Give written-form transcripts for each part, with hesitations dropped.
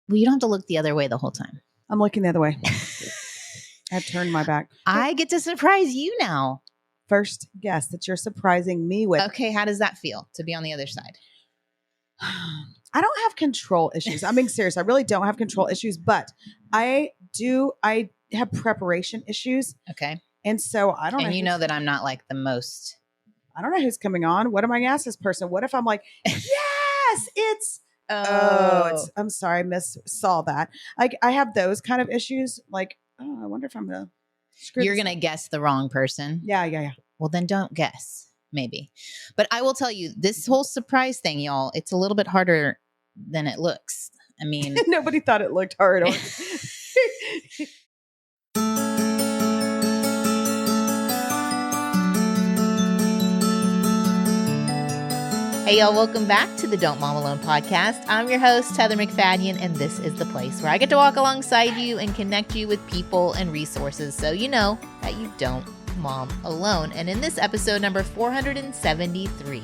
Well, you don't have to look the other way the whole time. I'm looking the other way. I've turned my back. I get to surprise you now. First guess that you're surprising me with. Okay, how does that feel to be on the other side? I don't have control issues. I'm being serious. I really don't have control issues, but I have preparation issues. Okay. And so I don't know. And you know that I'm not like the most. I don't know who's coming on. What am I going to ask this person? What if I'm like, yes, it's, I'm sorry, I saw that. Like I have those kind of issues. Like, oh, I wonder if I'm going to screw You're going to guess the wrong person. Yeah. Well, then don't guess. Maybe. But I will tell you, this whole surprise thing, y'all, it's a little bit harder than it looks. I mean, nobody thought it looked hard. Hey, y'all, welcome back to the Don't Mom Alone podcast. I'm your host, Heather McFadden, and this is the place where I get to walk alongside you and connect you with people and resources so you know that you don't mom alone. And in this episode number 473,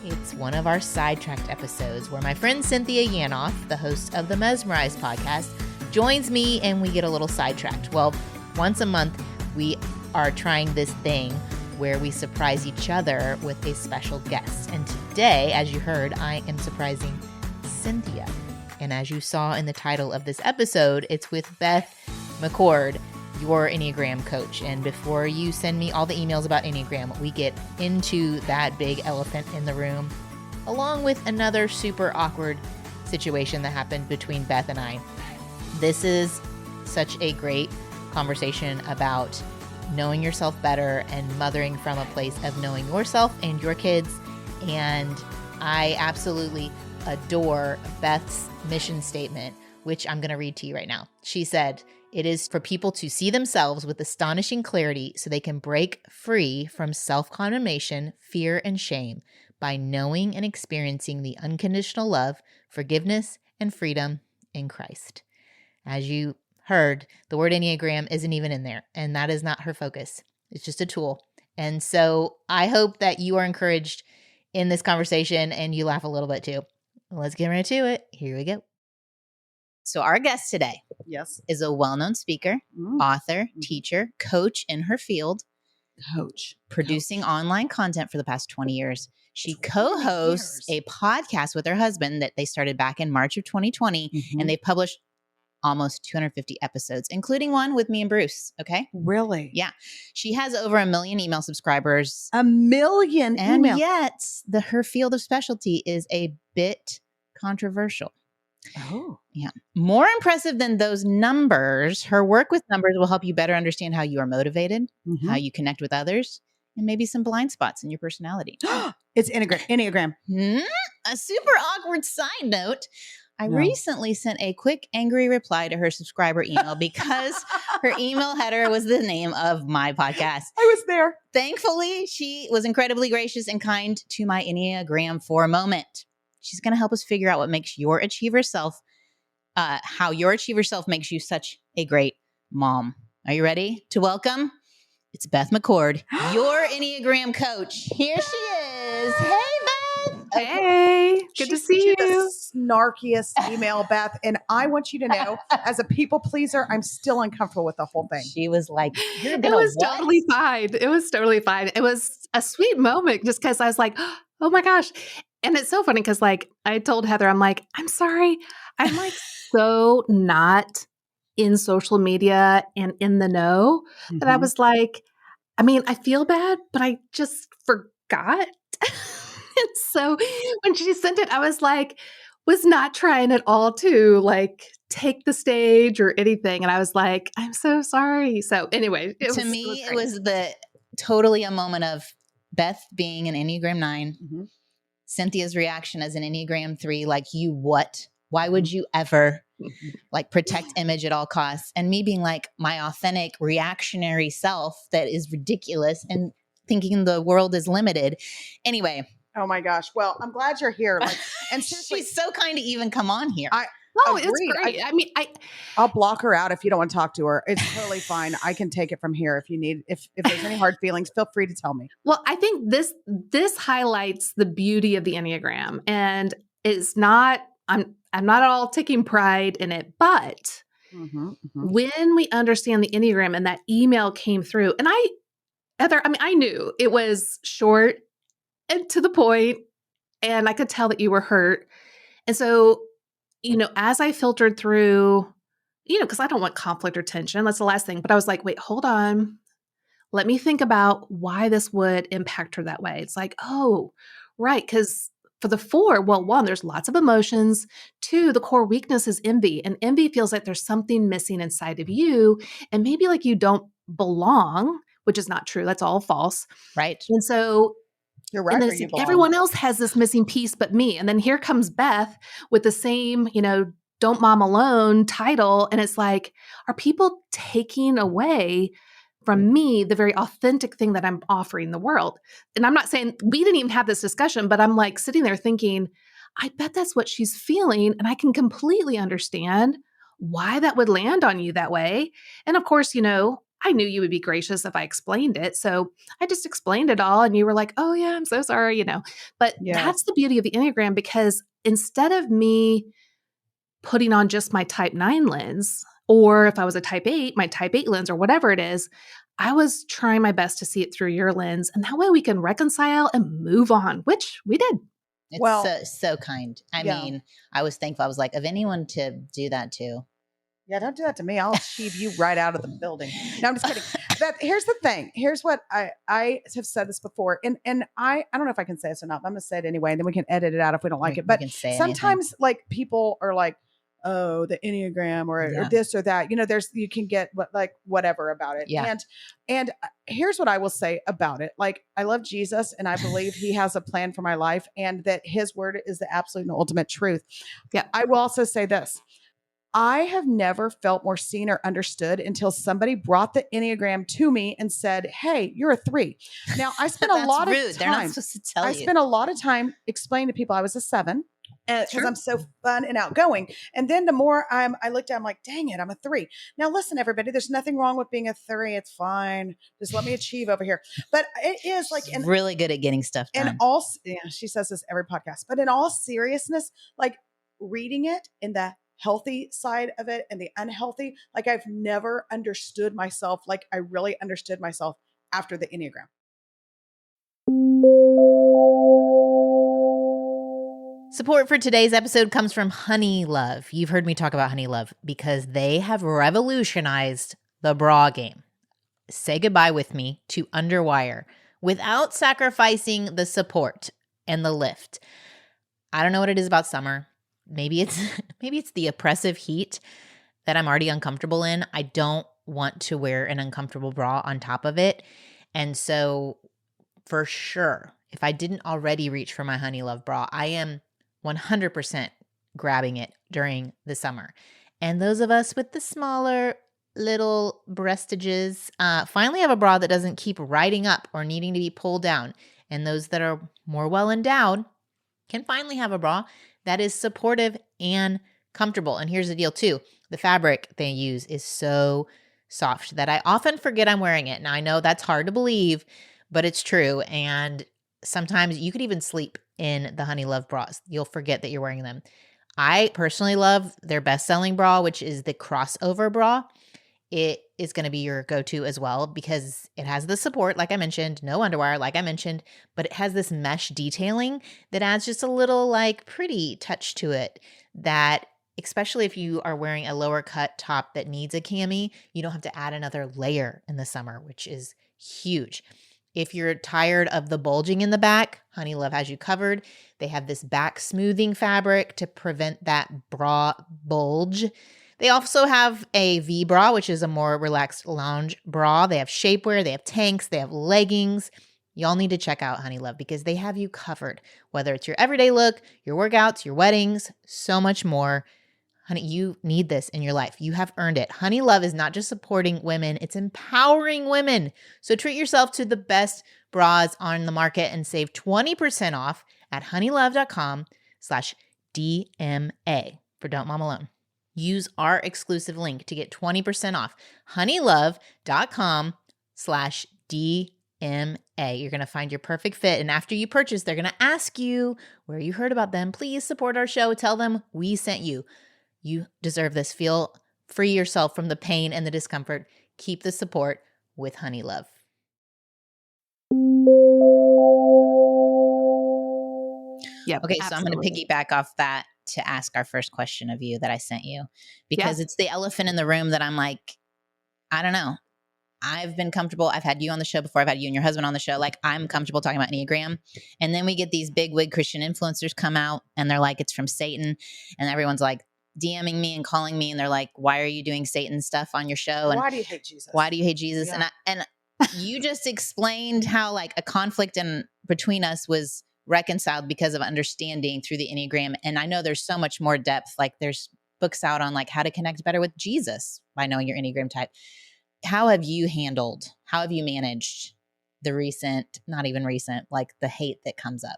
it's one of our Sidetracked episodes where my friend Cynthia Yanoff, the host of the Mesmerized podcast, joins me and we get a little sidetracked. Well, once a month, we are trying this thing where we surprise each other with a special guest. And today, as you heard, I am surprising Cynthia. And as you saw in the title of this episode, it's with Beth McCord, your Enneagram coach. And before you send me all the emails about Enneagram, we get into that big elephant in the room, along with another super awkward situation that happened between Beth and I. This is such a great conversation about knowing yourself better and mothering from a place of knowing yourself and your kids. And I absolutely adore Beth's mission statement, which I'm going to read to you right now. She said, "It is for people to see themselves with astonishing clarity so they can break free from self-condemnation, fear, and shame by knowing and experiencing the unconditional love, forgiveness, and freedom in Christ." As you heard, the word Enneagram isn't even in there, and that is not her focus. It's just a tool. And so I hope that you are encouraged in this conversation and you laugh a little bit too. Let's get right to it. Here we go. So our guest today is a well-known speaker, author, teacher, coach in her field, producing online content for the past 20 years. She co-hosts a podcast with her husband that they started back in March of 2020, and they published almost 250 episodes, including one with me and Bruce. Okay. Really? Yeah. She has over 1 million email subscribers. 1 million and emails. Yet her field of specialty is a bit controversial. Oh. Yeah. More impressive than those numbers, her work with numbers will help you better understand how you are motivated, how you connect with others, and maybe some blind spots in your personality. It's Enneagram. A super awkward side note. I recently sent a quick angry reply to her subscriber email because her email header was the name of my podcast. I was there. Thankfully, she was incredibly gracious and kind to my Enneagram for a moment. She's going to help us figure out what makes your achiever self, how your achiever self makes you such a great mom. Are you ready to welcome? It's Beth McCord, your Enneagram coach. Here she is. Hey, Beth. Hey, good to see you. The snarkiest email, Beth. And I want you to know, as a people pleaser, I'm still uncomfortable with the whole thing. She was like, it was totally fine. It was totally fine. It was a sweet moment just because I was like, oh my gosh. And it's so funny because like I told Heather, I'm like, I'm sorry. I'm like so not in social media and in the know that I was like, I mean, I feel bad, but I just forgot. And so when she sent it, I was like, was not trying at all to like take the stage or anything. And I was like, I'm so sorry. So anyway, it was totally a moment of Beth being an Enneagram 9, Cynthia's reaction as an Enneagram 3, like you what? Why would you ever like protect image at all costs? And me being like my authentic reactionary self that is ridiculous and thinking the world is limited. Anyway. Oh my gosh. Well, I'm glad you're here. Like, and she's so kind to even come on here. Agreed. It's great. I mean, I'll block her out if you don't want to talk to her. It's totally fine. I can take it from here if you need. If there's any hard feelings, feel free to tell me. Well, I think this highlights the beauty of the Enneagram, and it's not. I'm not at all taking pride in it, but when we understand the Enneagram and that email came through, and Heather, I mean, I knew it was short and to the point, and I could tell that you were hurt. And so, as I filtered through, because I don't want conflict or tension, that's the last thing. But I was like, wait, hold on. Let me think about why this would impact her that way. It's like, oh, right. Because for the 4, well, 1, there's lots of emotions. 2, the core weakness is envy. And envy feels like there's something missing inside of you. And maybe like you don't belong, which is not true. That's all false. Right. And so you're right. and then Where you belong. everyone else has this missing piece but me. And then here comes Beth with the same, Don't Mom Alone title. And it's like, are people taking away from me the very authentic thing that I'm offering the world? And I'm not saying we didn't even have this discussion, but I'm like sitting there thinking, I bet that's what she's feeling. And I can completely understand why that would land on you that way. And of course, I knew you would be gracious if I explained it. So I just explained it all. And you were like, oh, yeah, I'm so sorry, But that's the beauty of the Enneagram, because instead of me putting on just my type 9 lens, or if I was a type 8, my type 8 lens or whatever it is, I was trying my best to see it through your lens. And that way we can reconcile and move on, which we did. It's so kind. I mean, I was thankful. I was like, of anyone to do that to. Yeah, don't do that to me. I'll sheave you right out of the building. No, I'm just kidding. But here's the thing. Here's what I have said this before. And I don't know if I can say this or not, but I'm going to say it anyway. And then we can edit it out if we don't like it. But sometimes like people are like, oh, the Enneagram or this or that, you can get whatever about it. Yeah. And here's what I will say about it. Like, I love Jesus and I believe he has a plan for my life and that his word is the absolute and ultimate truth. Yeah. I will also say this. I have never felt more seen or understood until somebody brought the Enneagram to me and said, hey, you're a 3. Now, I spent a lot of time. They're not supposed to tell you. I spent a lot of time explaining to people I was a 7 because I'm so fun and outgoing. And then the more I looked at, I'm like, dang it, I'm a 3. Now, listen, everybody, there's nothing wrong with being a 3. It's fine. Just let me achieve over here. But it is like really good at getting stuff done. And she says this every podcast, but in all seriousness, like reading it in the healthy side of it and the unhealthy, like I've never understood myself like I really understood myself after the Enneagram. Support for today's episode comes from Honey Love. You've heard me talk about Honey Love because they have revolutionized the bra game. Say goodbye with me to underwire without sacrificing the support and the lift. I don't know what it is about summer. Maybe it's the oppressive heat that I'm already uncomfortable in. I don't want to wear an uncomfortable bra on top of it. And so for sure, if I didn't already reach for my Honey Love bra, I am 100% grabbing it during the summer. And those of us with the smaller little breastages finally have a bra that doesn't keep riding up or needing to be pulled down. And those that are more well endowed can finally have a bra that is supportive and comfortable. And here's the deal too. The fabric they use is so soft that I often forget I'm wearing it. Now I know that's hard to believe, but it's true. And sometimes you could even sleep in the Honey Love bras. You'll forget that you're wearing them. I personally love their best-selling bra, which is the crossover bra. It is going to be your go-to as well because it has the support, like I mentioned, no underwire, like I mentioned, but it has this mesh detailing that adds just a little like pretty touch to it that, especially if you are wearing a lower cut top that needs a cami, you don't have to add another layer in the summer, which is huge. If you're tired of the bulging in the back, Honey Love has you covered. They have this back smoothing fabric to prevent that bra bulge. They also have a V bra, which is a more relaxed lounge bra. They have shapewear, they have tanks, they have leggings. Y'all need to check out Honey Love because they have you covered, whether it's your everyday look, your workouts, your weddings, so much more. Honey, you need this in your life. You have earned it. Honey Love is not just supporting women, it's empowering women. So treat yourself to the best bras on the market and save 20% off at honeylove.com/DMA for Don't Mom Alone. Use our exclusive link to get 20% off. honeylove.com/DMA. You're going to find your perfect fit. And after you purchase, they're going to ask you where you heard about them. Please support our show. Tell them we sent you. You deserve this. Free yourself from the pain and the discomfort. Keep the support with Honey Love. Yeah. Okay, so I'm going to absolutely. piggyback off that to ask our first question of you that I sent you, because it's the elephant in the room that I'm like, I don't know. I've been comfortable. I've had you on the show before. I've had you and your husband on the show. Like, I'm comfortable talking about enneagram. And then we get these big wig Christian influencers come out and they're like, it's from Satan. And everyone's like DMing me and calling me. And they're like, why are you doing Satan stuff on your show? And why do you hate Jesus? Why do you hate Jesus? Yeah. And you just explained how like a conflict between us was reconciled because of understanding through the enneagram. And I know there's so much more depth. Like, there's books out on like how to connect better with Jesus by knowing your enneagram type. How have you managed not even recent, like the hate that comes up?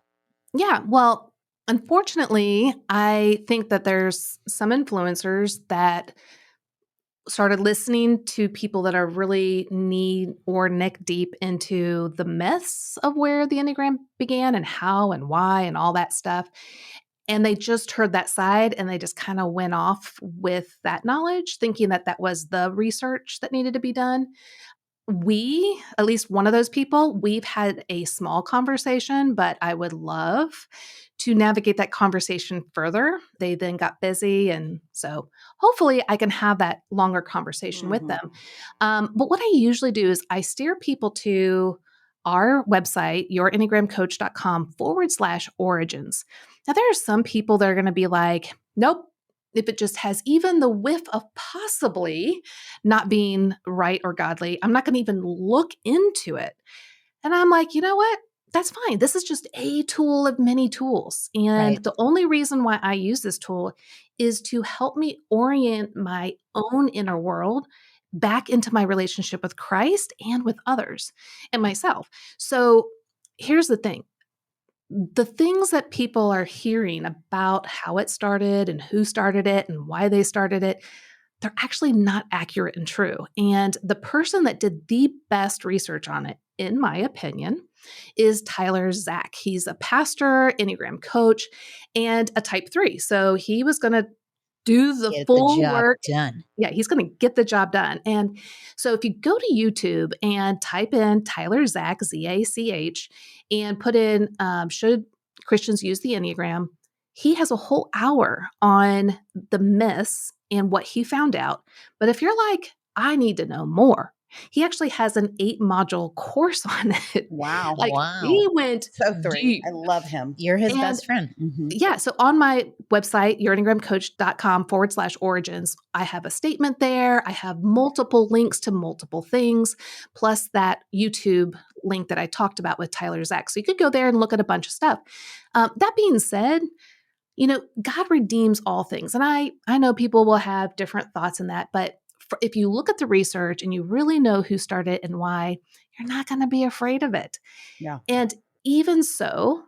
Yeah. Well, unfortunately, I think that there's some influencers that started listening to people that are really knee or neck deep into the myths of where the Enneagram began and how and why and all that stuff. And they just heard that side and they just kind of went off with that knowledge, thinking that that was the research that needed to be done. We, at least one of those people, we've had a small conversation, but I would love to navigate that conversation further. They then got busy. And so hopefully I can have that longer conversation with them. But what I usually do is I steer people to our website, yourenneagramcoach.com/origins. Now, there are some people that are going to be like, nope, if it just has even the whiff of possibly not being right or godly, I'm not going to even look into it. And I'm like, you know what? That's fine. This is just a tool of many tools. And the only reason why I use this tool is to help me orient my own inner world back into my relationship with Christ and with others and myself. So here's the thing. The things that people are hearing about how it started and who started it and why they started it, they're actually not accurate and true. And the person that did the best research on it, in my opinion, is Tyler Zach. He's a pastor, Enneagram coach, and a type 3. So he was going to do the full work. Done. Yeah, he's going to get the job done. And so if you go to YouTube and type in Tyler Zach, Zach, and put in, should Christians use the Enneagram? He has a whole hour on the myths and what he found out. But if you're like, I need to know more, he actually has an 8-module course on it. Wow. He went so deep. I love him. You're his best friend. Yeah. So on my website, yourenneagramcoach.com/origins, I have a statement there. I have multiple links to multiple things, plus that YouTube link that I talked about with Tyler Zach. So you could go there and look at a bunch of stuff. That being said, God redeems all things. And I know people will have different thoughts in that, but if you look at the research and you really know who started and why, you're not going to be afraid of it. Yeah. And even so,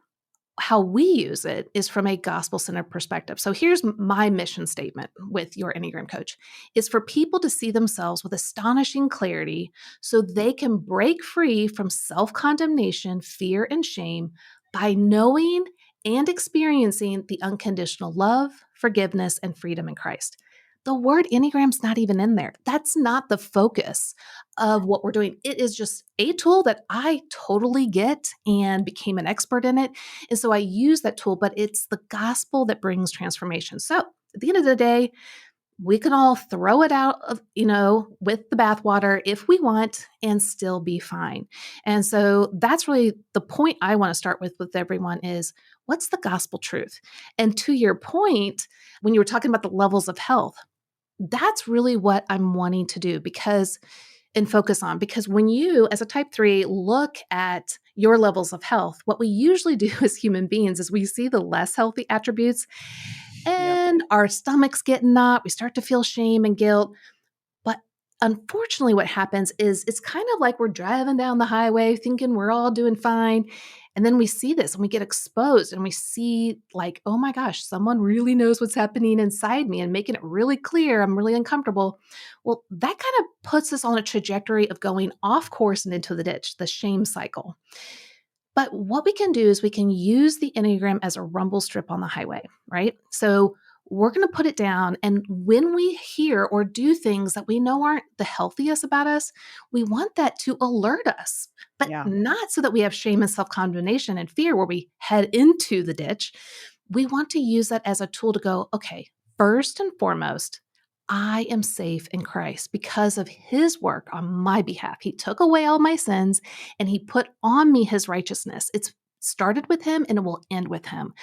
how we use it is from a gospel-centered perspective. So here's my mission statement with Your Enneagram Coach, is for people to see themselves with astonishing clarity so they can break free from self-condemnation, fear, and shame by knowing and experiencing the unconditional love, forgiveness, and freedom in Christ. The word Enneagram's not even in there. That's not the focus of what we're doing. It is just a tool that I totally get and became an expert in it. And so I use that tool, but it's the gospel that brings transformation. So at the end of the day, we can all throw it out of, with the bathwater if we want and still be fine. And so that's really the point I want to start with everyone is, what's the gospel truth? And to your point, when you were talking about the levels of health, that's really what I'm wanting to do and focus on. Because when you, as a type 3, look at your levels of health, what we usually do as human beings is we see the less healthy attributes and our stomachs get knot. We start to feel shame and guilt. But unfortunately, what happens is it's kind of like we're driving down the highway thinking we're all doing fine. And then we see this and we get exposed and we see like, oh my gosh, someone really knows what's happening inside me and making it really clear. I'm really uncomfortable. Well, that kind of puts us on a trajectory of going off course and into the ditch, the shame cycle. But what we can do is we can use the Enneagram as a rumble strip on the highway, right? So we're going to put it down. And when we hear or do things that we know aren't the healthiest about us, we want that to alert us, but not so that we have shame and self-condemnation and fear where we head into the ditch. We want to use that as a tool to go, okay, first and foremost, I am safe in Christ because of his work on my behalf. He took away all my sins and he put on me his righteousness. It's started with him and it will end with him.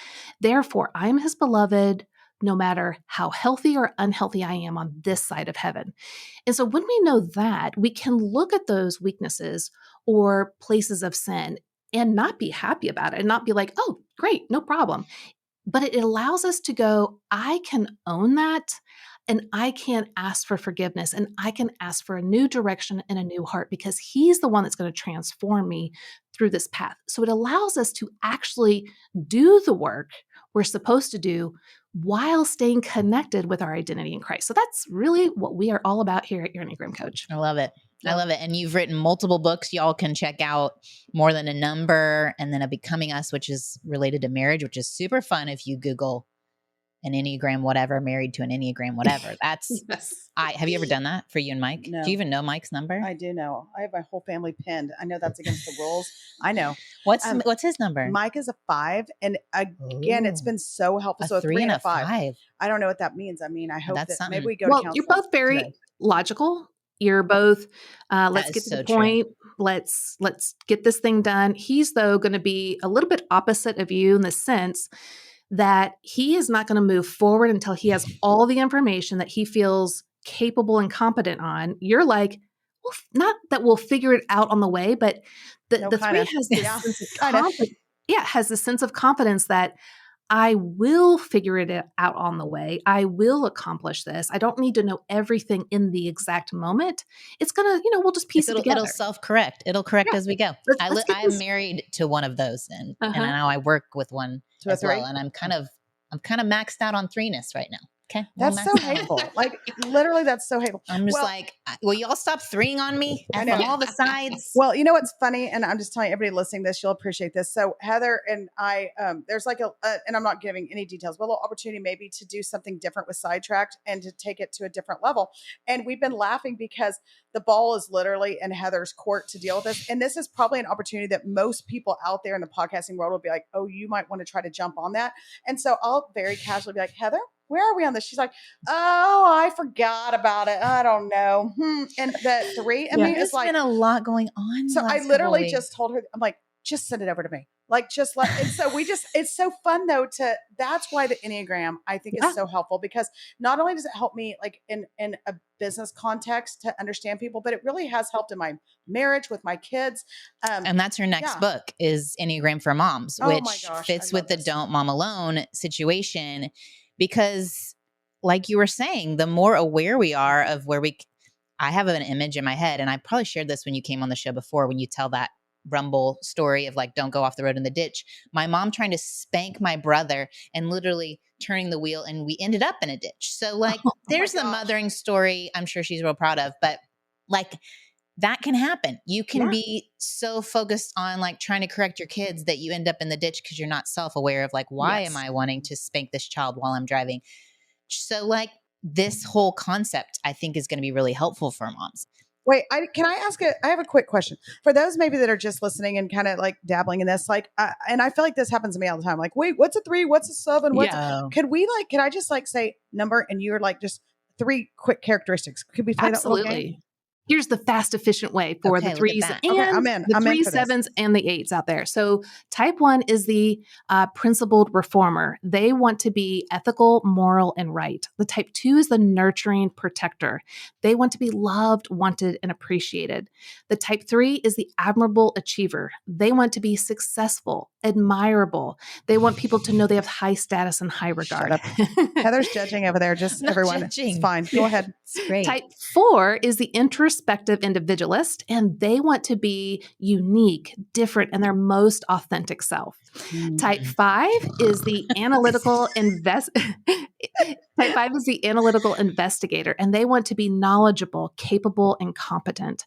Therefore, I am his beloved, no matter how healthy or unhealthy I am on this side of heaven. And so when we know that, we can look at those weaknesses or places of sin and not be happy about it and not be like, oh, great, no problem. But it allows us to go, I can own that. And I can ask for forgiveness and I can ask for a new direction and a new heart because he's the one that's going to transform me through this path. So it allows us to actually do the work we're supposed to do while staying connected with our identity in Christ. So that's really what we are all about here at Your Enneagram Coach. I love it. I love it. And you've written multiple books. Y'all can check out More Than a Number and then A Becoming Us, which is related to marriage, which is super fun if you Google an Enneagram, whatever, married to an Enneagram, whatever. That's, have you ever done that for you and Mike? No. Do you even know Mike's number? I do know. I have my whole family pinned. I know that's against the rules. I know. What's his number? Mike is a 5. And again, it's been so helpful. So a 3 and a 5. I don't know what that means. I mean, I hope that maybe we go to counseling. You're both very logical. You're both, let's get to the point. Let's get this thing done. He's though going to be a little bit opposite of you in the sense that he is not going to move forward until he has all the information that he feels capable and competent on. You're like, well, not that we'll figure it out on the way, but the 3 has this sense of confidence. Yeah, has this sense of confidence that I will figure it out on the way. I will accomplish this. I don't need to know everything in the exact moment. It's going to, we'll just piece it together. It'll self-correct. It'll correct as we go. I'm married to one of those and now I work with one as well. And I'm kind of maxed out on 3-ness right now. Okay. That's so hateful. Like literally that's so hateful. I'm just will y'all stop 3ing on me from all the sides? Well, you know what's funny? And I'm just telling everybody listening to this, you'll appreciate this. So Heather and I, there's like and I'm not giving any details, but a little opportunity maybe to do something different with Sidetracked and to take it to a different level. And we've been laughing because the ball is literally in Heather's court to deal with this. And this is probably an opportunity that most people out there in the podcasting world will be like, oh, you might want to try to jump on that. And so I'll very casually be like, Heather, where are we on this? She's like, oh, I forgot about it. I don't know. And the 3, I mean, there's been a lot going on. So I literally just told her, I'm like, just send it over to me. Like, just let, and so it's so fun though that's why the Enneagram I think is so helpful because not only does it help me like in a business context to understand people, but it really has helped in my marriage with my kids. And that's your next book is Enneagram for Moms, which fits with the Don't Mom Alone situation. Because like you were saying, the more aware we are of where I have an image in my head, and I probably shared this when you came on the show before, when you tell that rumble story of like, don't go off the road in the ditch. My mom trying to spank my brother and literally turning the wheel and we ended up in a ditch. So like, there's the mothering story I'm sure she's real proud of, but like that can happen. You can be so focused on like trying to correct your kids that you end up in the ditch because you're not self-aware of like, why am I wanting to spank this child while I'm driving? So like this whole concept I think is going to be really helpful for moms. Wait, can I ask I have a quick question for those maybe that are just listening and kind of like dabbling in this, like, and I feel like this happens to me all the time. Like, wait, what's a 3? What's a 7? Can I just like say number and you're like just 3 quick characteristics? Could we play that little game? Here's the fast, efficient way for the 3s and the 3, 7s and the 8s out there. So type 1 is the principled reformer. They want to be ethical, moral, and right. The type 2 is the nurturing protector. They want to be loved, wanted, and appreciated. The type 3 is the admirable achiever. They want to be successful, admirable. They want people to know they have high status and high regard. Heather's judging over there. Just everyone. Judging. It's fine. Go ahead. It's great. Type 4 is the introspective individualist, and they want to be unique, different, and their most authentic self. Type 5 is the analytical Type 5 is the analytical investigator, and they want to be knowledgeable, capable, and competent.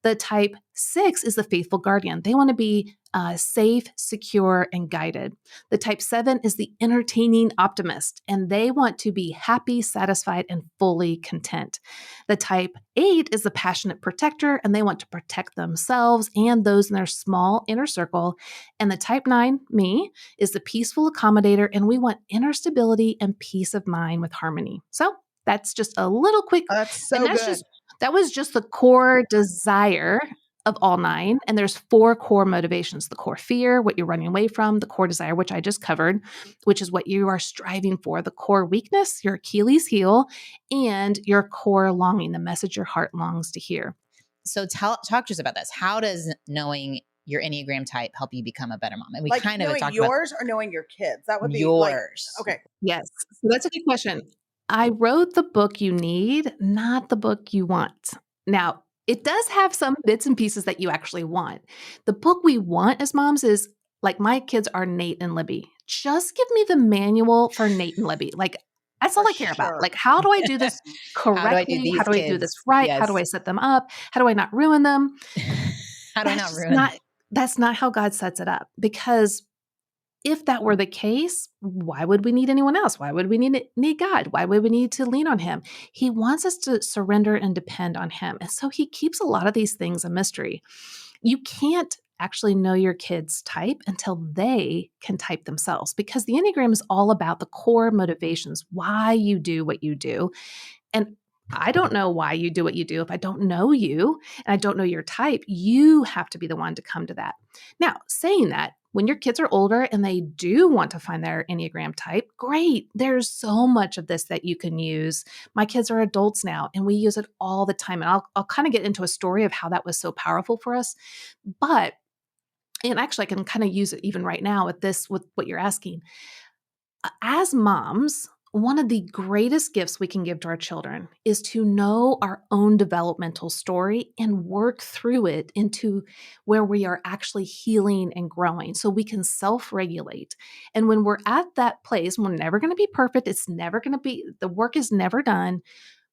The type 6 is the faithful guardian. They want to be safe, secure, and guided. The type 7 is the entertaining optimist, and they want to be happy, satisfied, and fully content. The type 8 is the passionate protector, and they want to protect themselves and those in their small inner circle. And the type 9, me, is the peaceful accommodator, and we want inner stability and peace of mind with harmony. So that's just a little quick. That's so good. That was just the core desire of all 9. And there's 4 core motivations: the core fear, what you're running away from; the core desire, which I just covered, which is what you are striving for; the core weakness, your Achilles heel; and your core longing, the message your heart longs to hear. So talk to us about this. How does knowing your Enneagram type help you become a better mom? And we Like kind of knowing talked yours or knowing your kids. That would be yours. Okay. Yes. So that's a good question. I wrote the book you need, not the book you want. Now, it does have some bits and pieces that you actually want. The book we want as moms is like, my kids are Nate and Libby. Just give me the manual for Nate and Libby. Like, that's all For I care about. sure. Like, how do I do this correctly? How do I do this right? How do I set them up? How do I not ruin them? How do I not ruin them? That's not how God sets it up. Because if that were the case, why would we need anyone else? Why would we need God? Why would we need to lean on him? He wants us to surrender and depend on him. And so he keeps a lot of these things a mystery. You can't actually know your kids' type until they can type themselves, because the Enneagram is all about the core motivations, why you do what you do. And I don't know why you do what you do if I don't know you and I don't know your type. You have to be the one to come to that. Now, saying that, when your kids are older and they do want to find their Enneagram type, great. There's so much of this that you can use. My kids are adults now, and we use it all the time. And I'll kind of get into a story of how that was so powerful for us. And actually, I can kind of use it even right now with what you're asking. As moms, one of the greatest gifts we can give to our children is to know our own developmental story and work through it into where we are actually healing and growing so we can self-regulate. And when we're at that place, we're never going to be perfect. It's never going to be, the work is never done.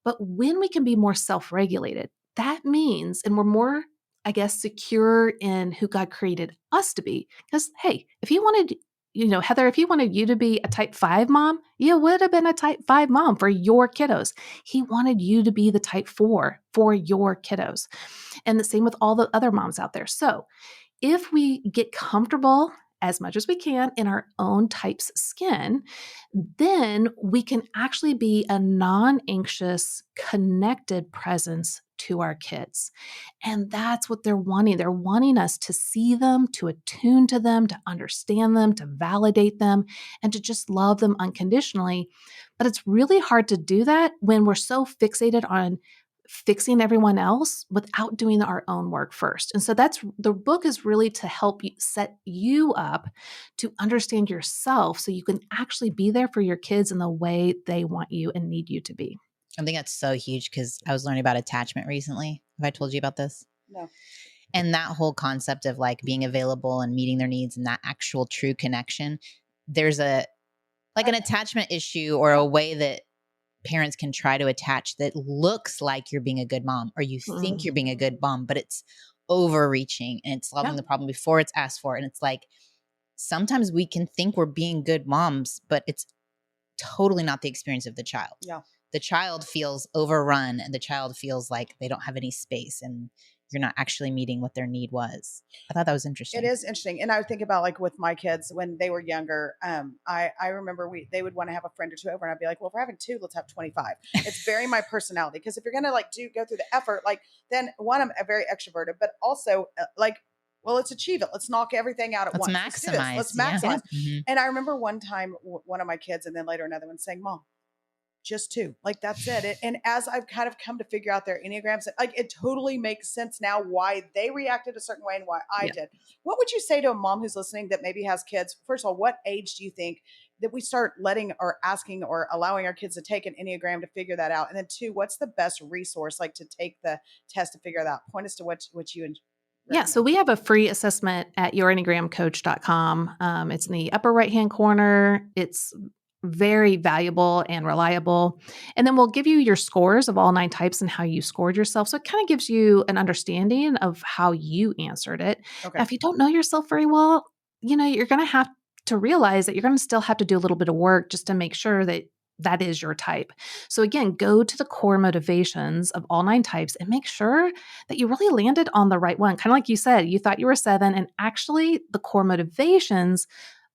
But when we can be more self-regulated, that means, and we're more, I guess, secure in who God created us to be. Because, hey, if he wanted, Heather, if he wanted you to be a type 5 mom, you would have been a type 5 mom for your kiddos. He wanted you to be the type 4 for your kiddos. And the same with all the other moms out there. So if we get comfortable as much as we can in our own type's skin, then we can actually be a non-anxious, connected presence to our kids. And that's what they're wanting. They're wanting us to see them, to attune to them, to understand them, to validate them, and to just love them unconditionally. But it's really hard to do that when we're so fixated on fixing everyone else without doing our own work first. And so that's, the book is really to help you set you up to understand yourself so you can actually be there for your kids in the way they want you and need you to be. I think that's so huge, because I was learning about attachment recently. Have I told you about this? No. And that whole concept of like being available and meeting their needs and that actual true connection, there's an attachment issue or a way that parents can try to attach that looks like you're being a good mom, or you think you're being a good mom, but it's overreaching and it's solving the problem before it's asked for. And it's like, sometimes we can think we're being good moms, but it's totally not the experience of the child. Yeah. The child feels overrun, and the child feels like they don't have any space, and you're not actually meeting what their need was. I thought that was interesting. It is interesting. And I would think about, like, with my kids when they were younger, I remember they would want to have a friend or two over, and I'd be like, well, if we're having 2, let's have 25. It's very my personality. Because if you're going to go through the effort, then one, I'm very extroverted, but also well, let's achieve it. Let's knock everything out at once. Maximize. Let's maximize. Yeah. Mm-hmm. And I remember one time, one of my kids, and then later another one, saying, Mom, just 2, that's it. And as I've kind of come to figure out their Enneagrams, it totally makes sense now why they reacted a certain way and why I did. What would you say to a mom who's listening that maybe has kids? First of all, what age do you think that we start letting or asking or allowing our kids to take an Enneagram to figure that out? And then 2, what's the best resource like to take the test to figure that out? Point us to what you Yeah, so we have a free assessment at yourenneagramcoach.com. It's in the upper right-hand corner. It's very valuable and reliable. And then we'll give you your scores of all 9 types and how you scored yourself. So it kind of gives you an understanding of how you answered it. Okay. Now, if you don't know yourself very well, you're going to have to realize that you're going to still have to do a little bit of work just to make sure that that is your type. So again, go to the core motivations of all 9 types and make sure that you really landed on the right one. Kind of like you said, you thought you were 7, and actually the core motivations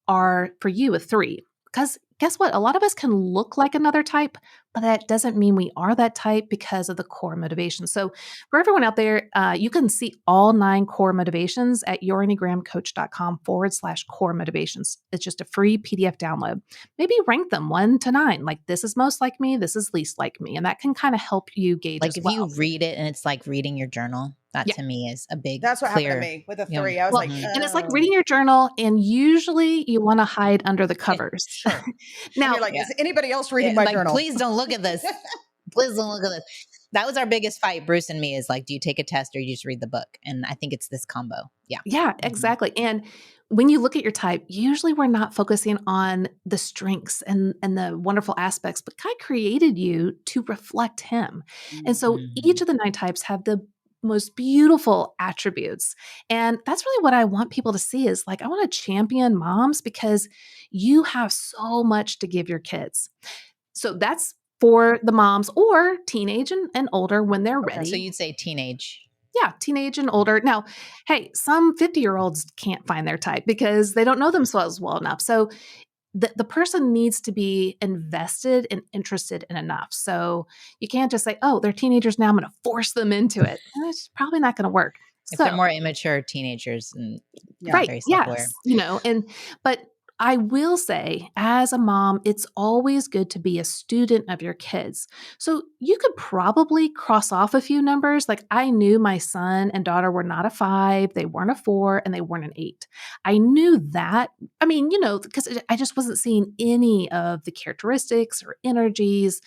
are for you a 3. Because guess what? A lot of us can look like another type, but that doesn't mean we are that type because of the core motivation. So for everyone out there, you can see all 9 core motivations at yourenneagramcoach.com/core motivations. It's just a free PDF download. Maybe rank them 1 to 9. Like, this is most like me, this is least like me. And that can kind of help you gauge Like as if well. you read it and it's like reading your journal, that to me is a big, That's what clear, happened to me with a 3. Yeah. I was Well, like, and it's like oh. reading your journal, and usually you want to hide under the covers. Sure. Now, And you're like, is anybody else reading Yeah, my like, journal? please don't look at this. Please don't look at this. That was our biggest fight, Bruce and me, is like, do you take a test or you just read the book? And I think it's this combo. Yeah. Yeah, exactly. And when you look at your type, usually we're not focusing on the strengths and the wonderful aspects, but God created you to reflect Him. And so each of the 9 types have the most beautiful attributes. And that's really what I want people to see is like, I want to champion moms because you have so much to give your kids. So that's for the moms or teenage and older when they're ready. So you'd say teenage. Yeah, teenage and older. Now, hey, some 50-year-olds can't find their type because they don't know themselves well enough. So the person needs to be invested and interested in enough. So you can't just say, oh, they're teenagers now, I'm going to force them into it. And it's probably not going to work. If they're more immature teenagers and right, very self-aware. yes, but I will say, as a mom, it's always good to be a student of your kids. So you could probably cross off a few numbers. Like, I knew my son and daughter were not a 5, they weren't a 4, and they weren't an 8. I knew that. I mean, because I just wasn't seeing any of the characteristics or energies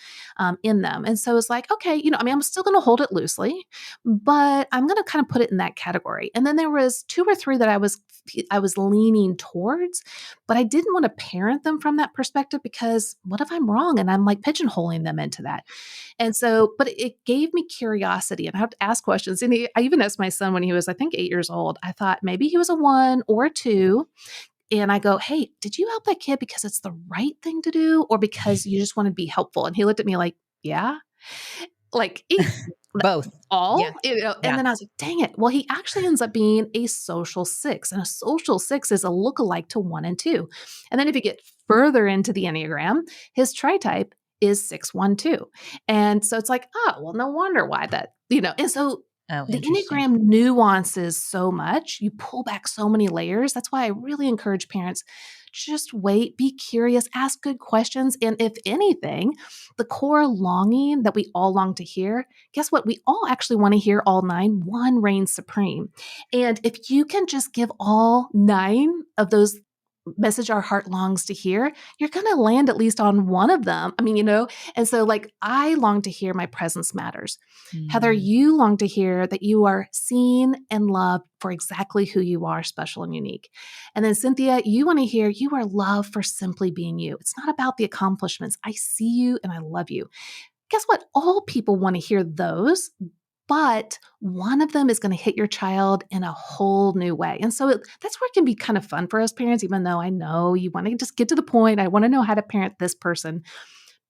in them. And so it's like, okay, I'm still going to hold it loosely, but I'm going to kind of put it in that category. And then there was 2 or 3 that I was leaning towards, but I didn't want to parent them from that perspective because what if I'm wrong and I'm like pigeonholing them into that? And so, but it gave me curiosity and I have to ask questions. And I even asked my son when he was, I think, 8 years old, I thought maybe he was a 1 or a 2. And I go, hey, did you help that kid because it's the right thing to do or because you just want to be helpful? And he looked at me like, yeah. Like, both. All, Yeah. And then I was like, dang it. Well, he actually ends up being a social 6, and a social 6 is a lookalike to 1 and 2. And then if you get further into the Enneagram, his tri-type is 6-1-2. And so it's like, oh, well, no wonder why that, and so the Enneagram nuances so much. You pull back so many layers. That's why I really encourage parents, just wait, be curious, ask good questions. And if anything, the core longing that we all long to hear, guess what? We all actually want to hear all 9. 1 reigns supreme. And if you can just give all 9 of those message our heart longs to hear, you're going to land at least on one of them. I mean, and so like I long to hear my presence matters. Heather, you long to hear that you are seen and loved for exactly who you are, special and unique. And then Cynthia, you want to hear you are loved for simply being you. It's not about the accomplishments. I see you and I love you. Guess what? All people want to hear those, but one of them is going to hit your child in a whole new way. And so that's where it can be kind of fun for us parents, even though I know you want to just get to the point. I want to know how to parent this person,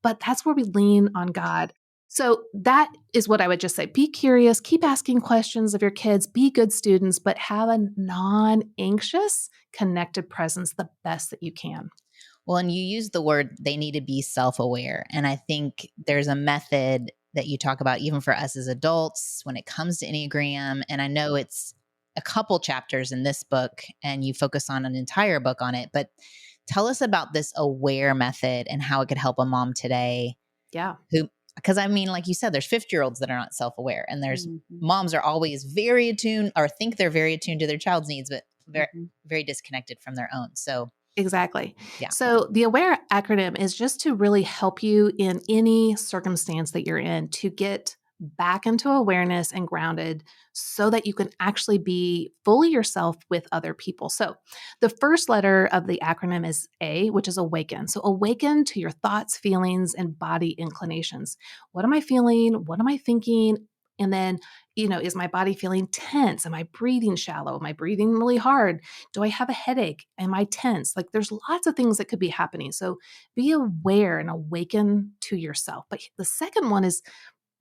but that's where we lean on God. So that is what I would just say. Be curious, keep asking questions of your kids, be good students, but have a non-anxious, connected presence the best that you can. Well, and you use the word, they need to be self-aware. And I think there's a method that you talk about even for us as adults when it comes to Enneagram. And I know it's a couple chapters in this book and you focus on an entire book on it, but tell us about this aware method and how it could help a mom today. Yeah. Because I mean, like you said, there's 50-year-olds that are not self-aware and there's moms are always very attuned or think they're very attuned to their child's needs, but very, very disconnected from their own. So Exactly. Yeah. So the AWARE acronym is just to really help you in any circumstance that you're in to get back into awareness and grounded so that you can actually be fully yourself with other people. So the first letter of the acronym is A, which is awaken. So awaken to your thoughts, feelings, and body inclinations. What am I feeling? What am I thinking? And then, is my body feeling tense? Am I breathing shallow? Am I breathing really hard? Do I have a headache? Am I tense? Like there's lots of things that could be happening. So be aware and awaken to yourself. But the second one is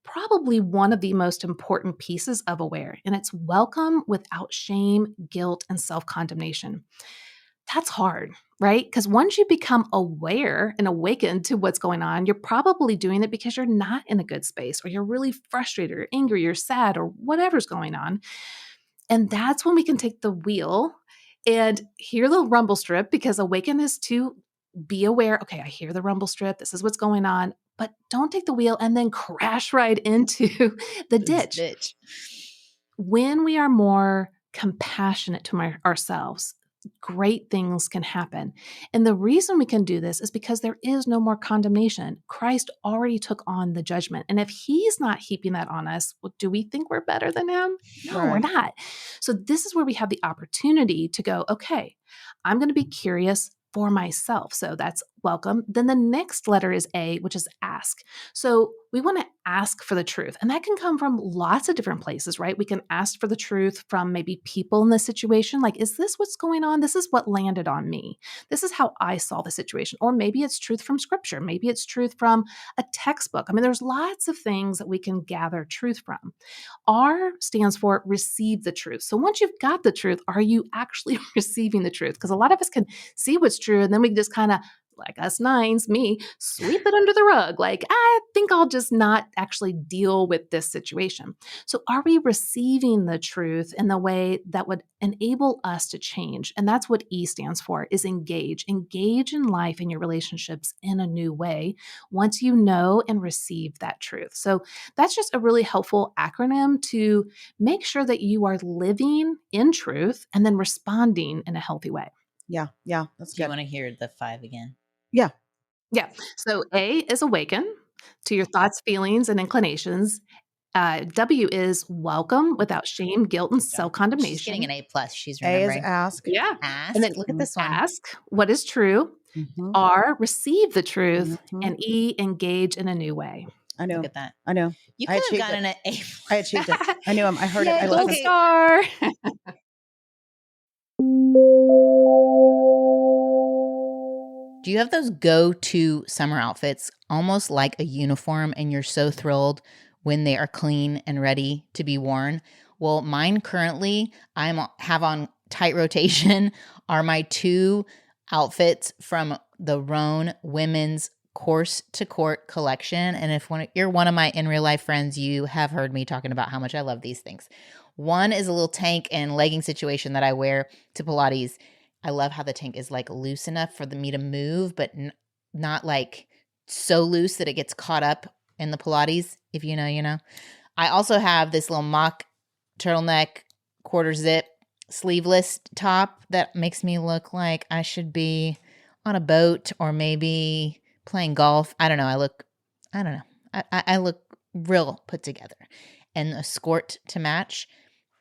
probably one of the most important pieces of aware, and it's welcome without shame, guilt, and self condemnation. That's hard, right? Because once you become aware and awakened to what's going on, you're probably doing it because you're not in a good space, or you're really frustrated or angry or sad or whatever's going on. And that's when we can take the wheel and hear the rumble strip, because awaken is to be aware. Okay, I hear the rumble strip. This is what's going on. But don't take the wheel and then crash right into the ditch. When we are more compassionate to ourselves, great things can happen. And the reason we can do this is because there is no more condemnation. Christ already took on the judgment. And if he's not heaping that on us, well, do we think we're better than him? No, we're not. So this is where we have the opportunity to go, okay, I'm going to be curious for myself. So that's welcome. Then the next letter is A, which is ask. So we want to ask for the truth. And that can come from lots of different places, right? We can ask for the truth from maybe people in the situation. Like, is this what's going on? This is what landed on me. This is how I saw the situation. Or maybe it's truth from scripture. Maybe it's truth from a textbook. I mean, there's lots of things that we can gather truth from. R stands for receive the truth. So once you've got the truth, are you actually receiving the truth? Because a lot of us can see what's true, and then we just kind of, like us nines, me, sweep it under the rug. Like, I think I'll just not actually deal with this situation. So are we receiving the truth in the way that would enable us to change? And that's what E stands for, is engage. Engage in life and your relationships in a new way once you know and receive that truth. So that's just a really helpful acronym to make sure that you are living in truth and then responding in a healthy way. Yeah, that's Do good. you want to hear the 5 again? Yeah. So A is awaken to your thoughts, feelings, and inclinations. W is welcome without shame, guilt, and self-condemnation. She's getting an A+. She's A is remembering. ask. Yeah. Ask. And then Look at this one. ask what is true. Mhm. R, receive the truth. Mhm. And E, engage in a new way. I know. Look at that. I know. You I could have achieved gotten an A+. I achieved it. I knew him. I heard Yay, it. I gold listened. star. Do you have those go-to summer outfits, almost like a uniform, and you're so thrilled when they are clean and ready to be worn? Well, mine currently, have on tight rotation, are my 2 outfits from the Roan Women's Course to Court collection. And if you're one of my in real life friends, you have heard me talking about how much I love these things. One is a little tank and legging situation that I wear to Pilates. I love how the tank is like loose enough for me to move, but not like so loose that it gets caught up in the Pilates. If you know, you know. I also have this little mock turtleneck quarter zip sleeveless top that makes me look like I should be on a boat or maybe playing golf. I don't know. I look real put together. And a skirt to match.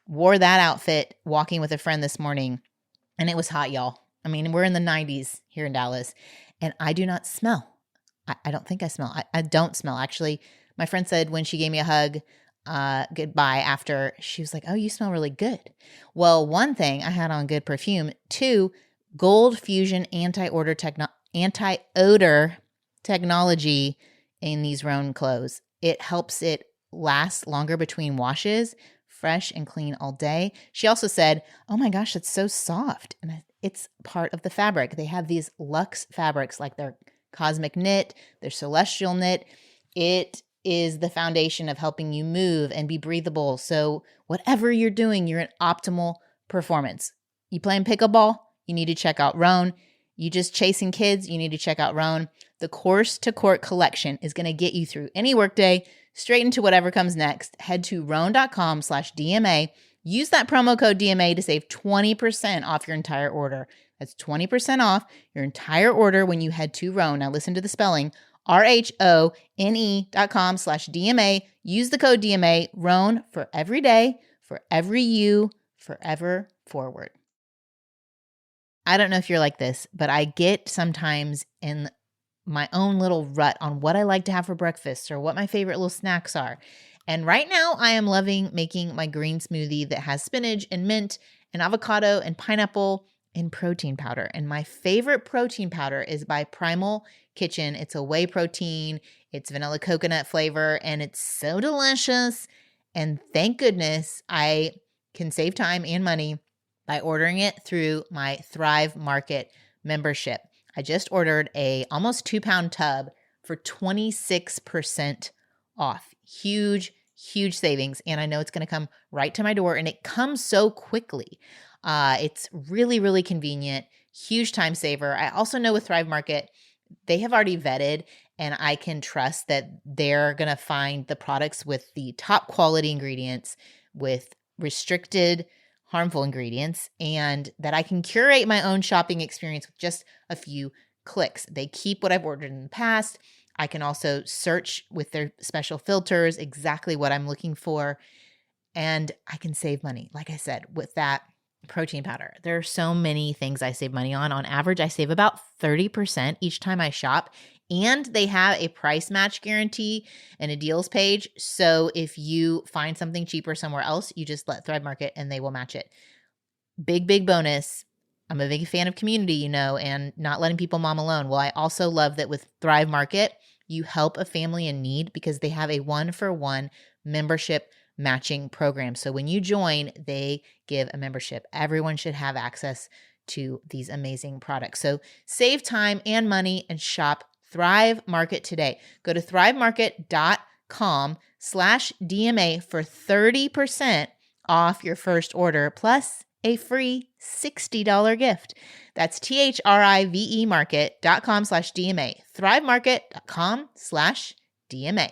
Wore that outfit walking with a friend this morning. And it was hot, y'all. I mean, we're in the 90s here in Dallas, and I do not smell. I don't think I smell. I don't smell. Actually, my friend said when she gave me a hug goodbye after, she was like, oh, you smell really good. Well, one thing, I had on good perfume. 2, Gold Fusion anti-odor technology in these Roan clothes. It helps it last longer between washes, fresh and clean all day. She also said, oh my gosh, it's so soft. And it's part of the fabric. They have these luxe fabrics like their cosmic knit, their celestial knit. It is the foundation of helping you move and be breathable. So whatever you're doing, you're in optimal performance. You playing pickleball? You need to check out Roan. You just chasing kids? You need to check out Roan. The Course to Court collection is going to get you through any workday, straight into whatever comes next. Head to roan.com/DMA. Use that promo code DMA to save 20% off your entire order. That's 20% off your entire order when you head to Rhone. Now listen to the spelling, RHONE.com/DMA. Use the code DMA, Rhone, for every day, for every you, forever forward. I don't know if you're like this, but I get sometimes in my own little rut on what I like to have for breakfast or what my favorite little snacks are. And right now I am loving making my green smoothie that has spinach and mint and avocado and pineapple and protein powder. And my favorite protein powder is by Primal Kitchen. It's a whey protein. It's vanilla coconut flavor and it's so delicious. And thank goodness I can save time and money by ordering it through my Thrive Market membership. I just ordered a almost 2-pound tub for 26% off. Huge, huge savings. And I know it's going to come right to my door and it comes so quickly. It's really, really convenient, huge time saver. I also know with Thrive Market, they have already vetted and I can trust that they're going to find the products with the top quality ingredients with restricted harmful ingredients and that I can curate my own shopping experience with just a few clicks. They keep what I've ordered in the past. I can also search with their special filters exactly what I'm looking for and I can save money. Like I said, with that protein powder, there are so many things I save money on. On average, I save about 30% each time I shop. And they have a price match guarantee and a deals page. So if you find something cheaper somewhere else, you just let Thrive Market and they will match it. Big, big bonus. I'm a big fan of community, and not letting people mom alone. Well, I also love that with Thrive Market, you help a family in need because they have a 1-for-1 membership matching program. So when you join, they give a membership. Everyone should have access to these amazing products. So save time and money and shop Thrive Market today. Go to thrivemarket.com/DMA for 30% off your first order plus a free $60 gift. That's THRIVE market.com/DMA. thrivemarket.com/DMA.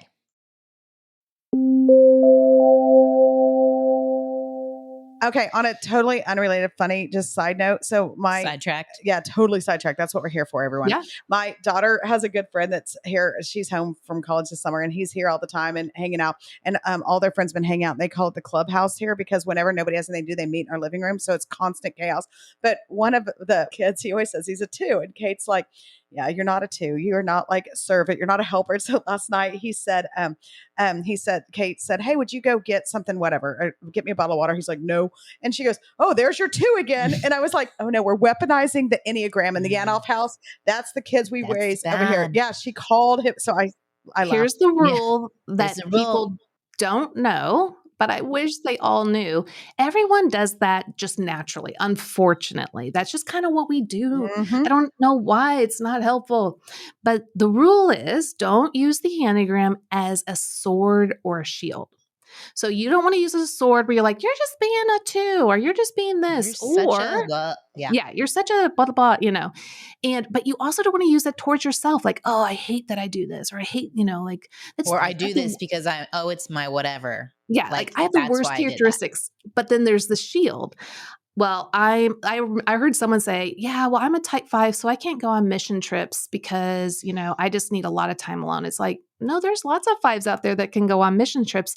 Okay, on a totally unrelated, funny, just side note. So Sidetracked. Yeah, totally sidetracked. That's what we're here for, everyone. Yeah. My daughter has a good friend that's here. She's home from college this summer, and he's here all the time and hanging out. And all their friends been hanging out. And they call it the clubhouse here because whenever nobody has anything to do, they meet in our living room. So it's constant chaos. But one of the kids, he always says he's a 2, and Kate's like, "Yeah, you're not a 2. You're not like a servant. You're not a helper." So last night he said, Kate said, "Hey, would you go get something, whatever, or get me a bottle of water?" He's like, "No." And she goes, "Oh, there's your 2 again." And I was like, "Oh no, we're weaponizing the enneagram in the Yanoff house. That's the kids we raise over here." bad. Yeah, she called him. So I Here's laughed. the rule that There's a people rule. don't know, but I wish they all knew. Everyone does that just naturally, unfortunately. That's just kind of what we do. Mhm. I don't know why it's not helpful. But the rule is don't use the Enneagram as a sword or a shield. So you don't want to use a sword where you're like, you're just being a 2 or you're just being this. Yeah. You're such a blah, blah, blah, but you also don't want to use it towards yourself. Like, oh, I hate that I do this. Or I hate, like, Or I do this because it's my whatever. Yeah. Like I have the that's worst why I did that. characteristics, but then there's the shield. Well, I heard someone say, yeah, well, I'm a type 5, so I can't go on mission trips because, I just need a lot of time alone. It's like, no, there's lots of 5s out there that can go on mission trips,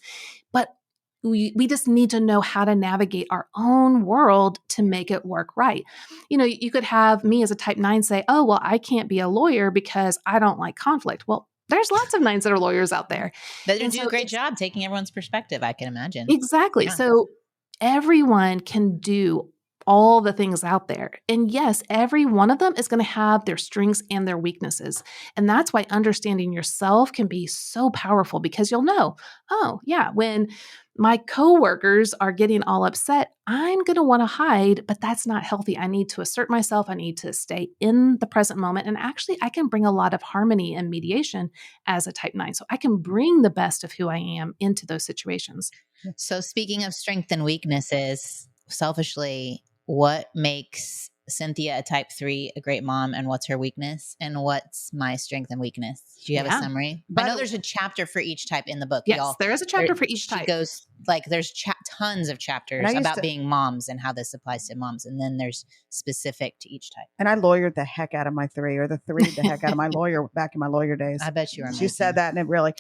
but we just need to know how to navigate our own world to make it work right. You could have me as a type 9 say, oh, well, I can't be a lawyer because I don't like conflict. Well, there's lots of 9s that are lawyers out there. They do a great job taking everyone's perspective, I can imagine. Exactly. Yeah. So everyone can do all the things out there. And yes, every one of them is going to have their strengths and their weaknesses. And that's why understanding yourself can be so powerful because you'll know, oh, yeah, when my coworkers are getting all upset, I'm going to want to hide, but that's not healthy. I need to assert myself. I need to stay in the present moment. And actually, I can bring a lot of harmony and mediation as a type 9. So I can bring the best of who I am into those situations. So speaking of strength and weaknesses, selfishly, what makes Cynthia, a type 3, a great mom, and what's her weakness, and what's my strength and weakness. Do you have a summary? I know there's a chapter for each type in the book. Yes, y'all. there is a chapter for each type. She goes like there's tons of chapters about being moms and how this applies to moms, and then there's specific to each type. And I lawyered the heck out of my 3, or the 3 the heck out of my lawyer back in my lawyer days. I bet you are. She said that, and it really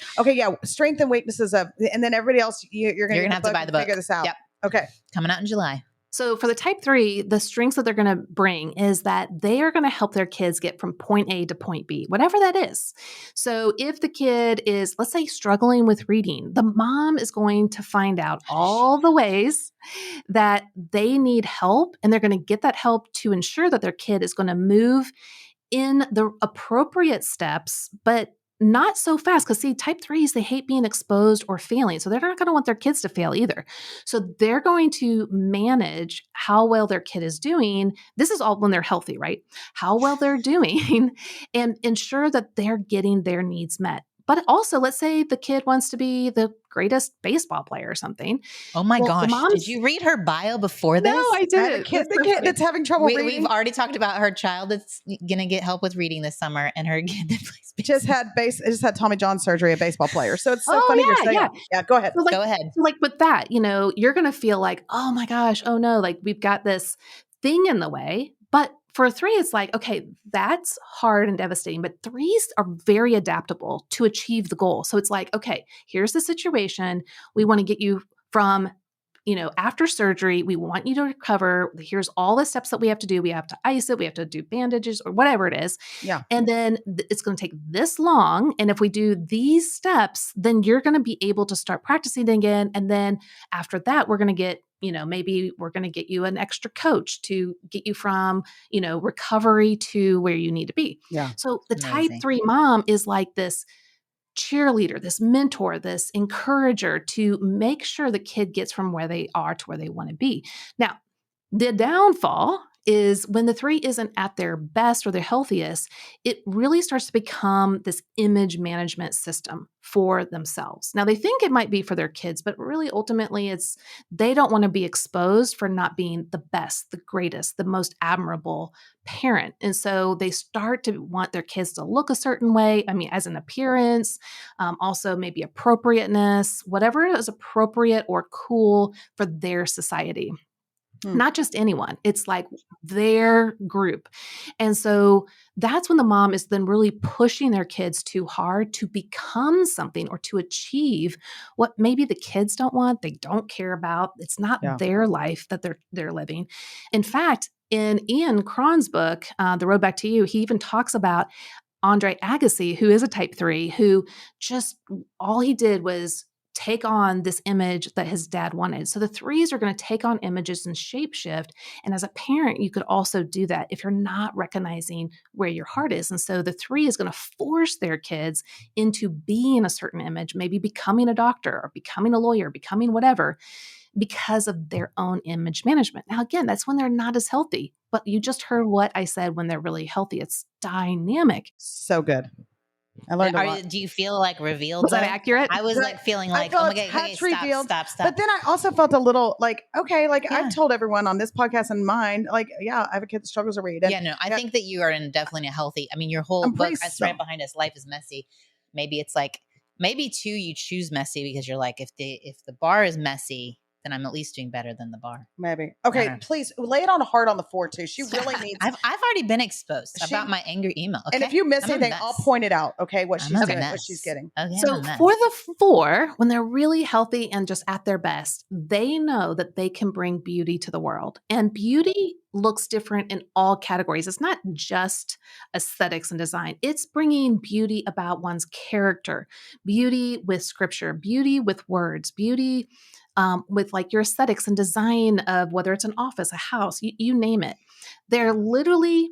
strength and weaknesses of, and then everybody else you're going to have to buy the book. Figure this out. Yep. Okay, coming out in July. So for the type 3, the strengths that they're going to bring is that they are going to help their kids get from point A to point B, whatever that is. So if the kid is, let's say, struggling with reading, the mom is going to find out all the ways that they need help, and they're going to get that help to ensure that their kid is going to move in the appropriate steps, but not so fast, because see, type 3s, they hate being exposed or failing. So they're not going to want their kids to fail either. So they're going to manage how well their kid is doing. This is all when they're healthy, right? How well they're doing and ensure that they're getting their needs met. But also, let's say the kid wants to be the greatest baseball player or something. Oh my gosh. Did you read her bio before this? No, I didn't. The kid that's having trouble reading. We've already talked about her child that's going to get help with reading this summer, and her kid that plays baseball. Just had Tommy John surgery, a baseball player. So it's so funny you're saying that. Yeah, go ahead. So go ahead. So like with that, you're going to feel like, oh my gosh, oh no, like we've got this thing in the way. But for a 3, it's like, okay, that's hard and devastating, but 3s are very adaptable to achieve the goal. So it's like, okay, here's the situation. We want to get you from, after surgery, we want you to recover. Here's all the steps that we have to do. We have to ice it. We have to do bandages or whatever it is. Yeah. And then it's going to take this long. And if we do these steps, then you're going to be able to start practicing again. And then after that, we're going to get, maybe we're going to get you an extra coach to get you from, recovery to where you need to be. Yeah. So the type 3 mom is like this cheerleader, this mentor, this encourager to make sure the kid gets from where they are to where they want to be. Now, the downfall is when the 3 isn't at their best or their healthiest, it really starts to become this image management system for themselves. Now, they think it might be for their kids, but really ultimately they don't want to be exposed for not being the best, the greatest, the most admirable parent. And so they start to want their kids to look a certain way. I mean, as an appearance, also maybe appropriateness, whatever is appropriate or cool for their society. Not just anyone. It's like their group. And so that's when the mom is then really pushing their kids too hard to become something or to achieve what maybe the kids don't want, they don't care about. It's not their life that they're living. In fact, in Ian Cron's book, The Road Back to You, he even talks about Andre Agassi, who is a type 3, who just all he did was take on this image that his dad wanted. So the 3s are going to take on images and shapeshift. And as a parent, you could also do that if you're not recognizing where your heart is. And so the 3 is going to force their kids into being a certain image, maybe becoming a doctor or becoming a lawyer, becoming whatever, because of their own image management. Now, again, that's when they're not as healthy. But you just heard what I said when they're really healthy. It's dynamic. So good. I learned a lot. Do you feel like revealed? Was that accurate? I was like feeling like, oh my God, okay, stop. But then I also felt a little like, okay, like I've told everyone on this podcast and mine, like, I have a kid that struggles to read. And, I think that you are definitely a healthy, your whole book, that's right behind us, Life is Messy. Maybe it's like, too, you choose messy because you're like, if the bar is messy, then I'm at least doing better than the bar. Maybe. Okay, please lay it on hard on the 4 too. She really needs. I've already been exposed about my angry email. Okay? And if you miss anything, I'll point it out. Okay, what she's doing, what she's getting. Okay, so for the 4, when they're really healthy and just at their best, they know that they can bring beauty to the world, and beauty looks different in all categories. It's not just aesthetics and design. It's bringing beauty about one's character, beauty with scripture, beauty with words, beauty with like your aesthetics and design of whether it's an office, a house, you name it. They're literally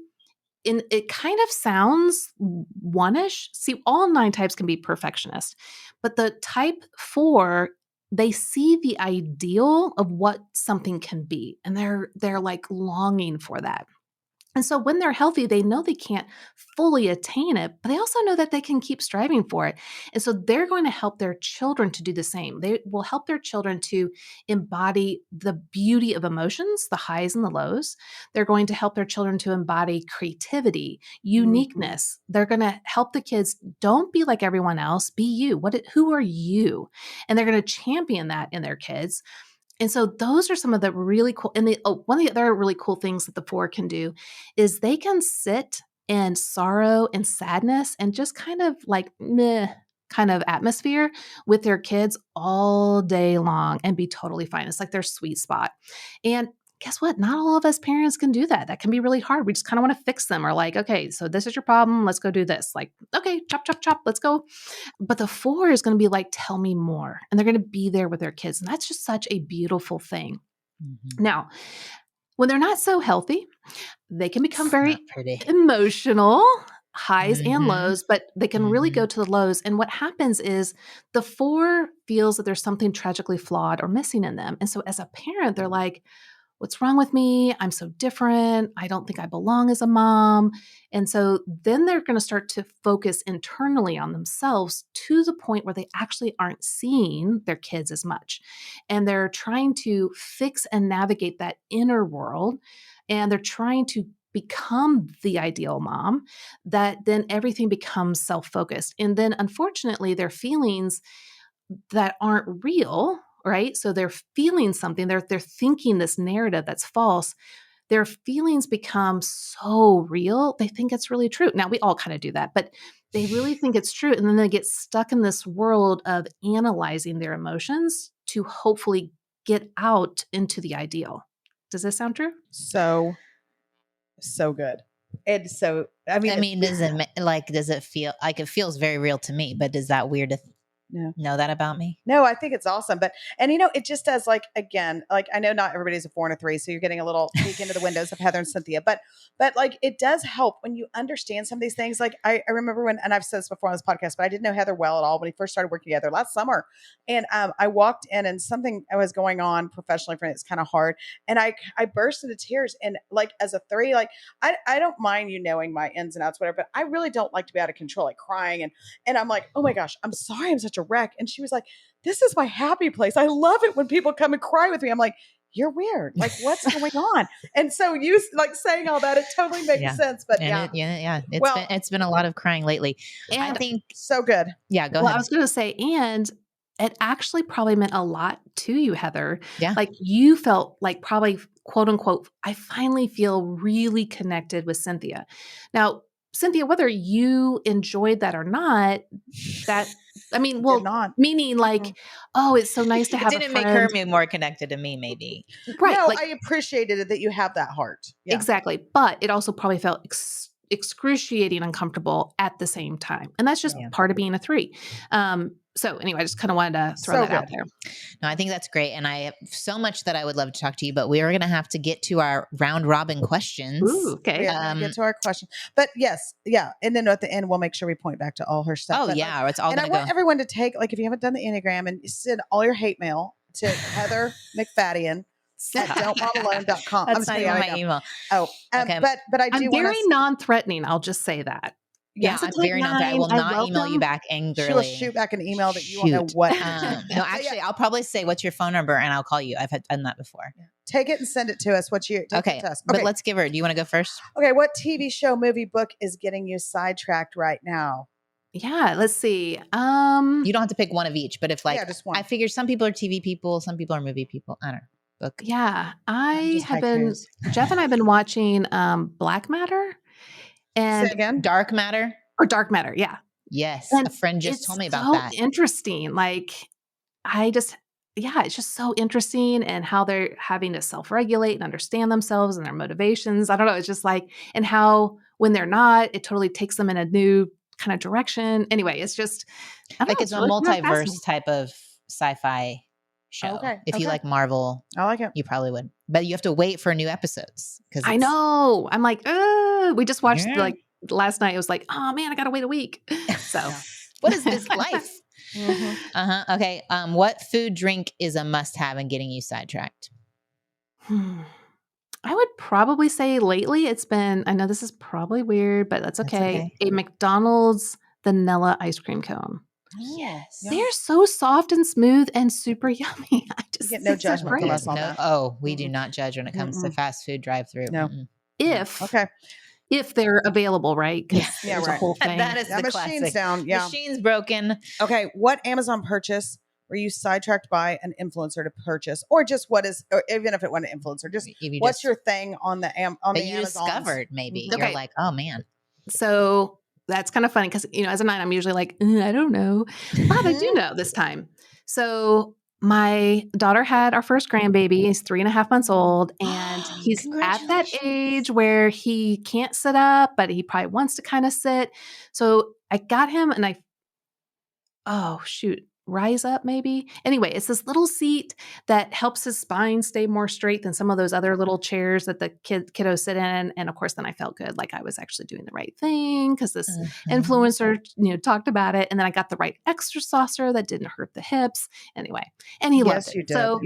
it kind of sounds one-ish. See, all 9 types can be perfectionist, but the type 4, they see the ideal of what something can be, and they're like longing for that. And so when they're healthy, they know they can't fully attain it, but they also know that they can keep striving for it. And so they're going to help their children to do the same. They will help their children to embody the beauty of emotions, the highs and the lows. They're going to help their children to embody creativity, uniqueness. They're going to help the kids, don't be like everyone else, be you. Who are you? And they're going to champion that in their kids. And so those are some of the really cool, and one of the other really cool things that the 4 can do is they can sit in sorrow and sadness and just kind of like meh kind of atmosphere with their kids all day long and be totally fine. It's like their sweet spot. And guess what? Not all of us parents can do that. That can be really hard. We just kind of want to fix them or like, okay, so this is your problem. Let's go do this. Like, okay, chop, chop, chop. Let's go. But the 4 is going to be like, tell me more. And they're going to be there with their kids. And that's just such a beautiful thing. Now, when they're not so healthy, they can become very emotional, highs and lows, but they can really go to the lows. And what happens is the 4 feels that there's something tragically flawed or missing in them. And so as a parent, they're like, what's wrong with me? I'm so different. I don't think I belong as a mom. And so then they're going to start to focus internally on themselves to the point where they actually aren't seeing their kids as much. And they're trying to fix and navigate that inner world. And they're trying to become the ideal mom, that then everything becomes self-focused. And then unfortunately, their feelings that aren't real, right? So they're feeling something, they're thinking this narrative that's false. Their feelings become so real, they think it's really true. Now, we all kind of do that, but they really think it's true. And then they get stuck in this world of analyzing their emotions to hopefully get out into the ideal. Does this sound true? So good. It's so, I mean, does it feel like it feels very real to me, but is that weird to know that about me? No, I think it's awesome. And it just does, like, again, like, I know not everybody's a 4 and a 3, so you're getting a little peek into the windows of Heather and Cynthia, but like, it does help when you understand some of these things. Like I remember when, and I've said this before on this podcast, but I didn't know Heather well at all when we first started working together last summer. And I walked in and something was going on professionally for me. It's kind of hard. And I burst into tears. And like, as a 3, like, I don't mind you knowing my ins and outs, whatever, but I really don't like to be out of control, like crying. And I'm like, oh my gosh, I'm sorry, I'm such a wreck. And she was like, this is my happy place. I love it when people come and cry with me. I'm like, you're weird. Like, what's going on? And so you like saying all that, it totally makes sense. But it's been a lot of crying lately. And I think so good. Yeah, go ahead. I was going to say, and it actually probably meant a lot to you, Heather. Yeah. Like you felt like probably, quote unquote, I finally feel really connected with Cynthia. Now, Cynthia, whether you enjoyed that or not, meaning like, oh, it's so nice to have it didn't a friend. make her more connected to me, maybe. Right. No, I appreciated it that you have that heart. Yeah. Exactly. But it also probably felt excruciating uncomfortable at the same time. And that's just part of being a 3. So anyway, I just kind of wanted to throw that out there. No, I think that's great. And I have so much that I would love to talk to you, but we are going to have to get to our round robin questions. Ooh, okay. Get to our question. But yes. Yeah. And then at the end, we'll make sure we point back to all her stuff. Oh, yeah. It's all going to go. And I want everyone to take, like, if you haven't done the Enneagram, and send all your hate mail to Heather McFadden at don'tmomalone.com. That's not even my email. Oh, okay. But I do I'm very non-threatening. I'll just say that. Yeah, I'm very non-threatening. I will not email you back angrily. She will shoot back an email that you won't know what. No, actually, I'll probably say, what's your phone number? And I'll call you. I've done that before. Take it and send it to us. Okay. But let's give her, do you want to go first? Okay. What TV show, movie, book is getting you sidetracked right now? Yeah, let's see. You don't have to pick one of each, but if just one. I figure some people are TV people, some people are movie people. I don't know. Book. Yeah, Jeff and I have been watching Black Matter. And say again? Dark Matter? Or Dark Matter, yeah. Yes. And a friend just told me about that. Interesting. Like, it's just so interesting, and how they're having to self-regulate and understand themselves and their motivations. I don't know. It's just like, and how when they're not, it totally takes them in a new kind of direction. Anyway, it's just it's a multiverse type of sci-fi show. Okay. If you like Marvel, I like it. You probably would, but you have to wait for new episodes. I know. I'm like, we just watched like last night. It was like, oh man, I gotta wait a week. So what is this life? Okay. What food, drink is a must-have in getting you sidetracked? I would probably say lately it's been, I know this is probably weird, but that's okay. A McDonald's vanilla ice cream cone. Yes. Yeah. They're so soft and smooth and super yummy. I just get no think they're judgment from great. us on that. Oh, we do not judge when it comes to Mm-mm. fast food drive-through. No. Mm-mm. If Okay. they're available, right? Because Yeah. there's right. a whole thing. That is Yeah, the machine's classic. down. Yeah. Machine's broken. Okay. What Amazon purchase were you sidetracked by an influencer to purchase, or just what is, or even if it wasn't an influencer, just If you what's just- your thing on the on that the you Amazons? discovered? Maybe Mhm. Okay. you're like, oh man. So that's kind of funny because, as a 9, I'm usually like, I don't know. But I do know this time. So my daughter had our first grandbaby. He's 3.5 months old. And he's at that Congratulations. age where he can't sit up, but he probably wants to kind of sit. So I got him and Rise Up maybe. Anyway, it's this little seat that helps his spine stay more straight than some of those other little chairs that the kiddos sit in. And of course, then I felt good, like I was actually doing the right thing because this influencer, talked about it. And then I got the right extra saucer that didn't hurt the hips. Anyway, and he loved Yes, it. you did. So